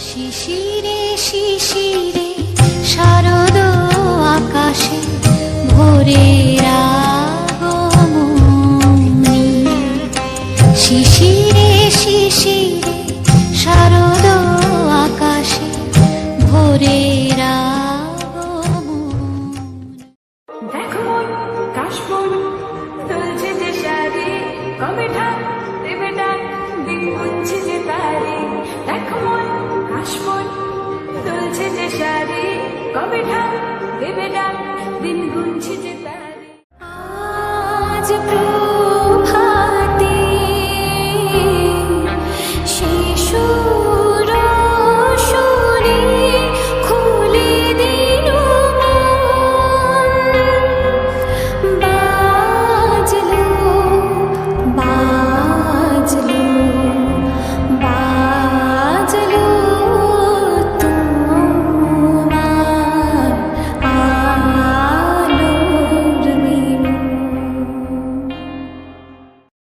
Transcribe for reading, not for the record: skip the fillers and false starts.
শিশিরে শিশিরে শারদ আকাশে ভোরের আগমনী। শিশিরে শিশিরে শারদ আকাশে ভোরের আগমনী। দেখো মন কাশবন তুলছে যে শাড়ি, কবে ঠাক দেবে ডাক দিন গুনছে যে তারি। দেখো মন কাশবন তুলছে যে শাড়ি, কবে ঠাক দেবে ডাক দিন গুনছে যে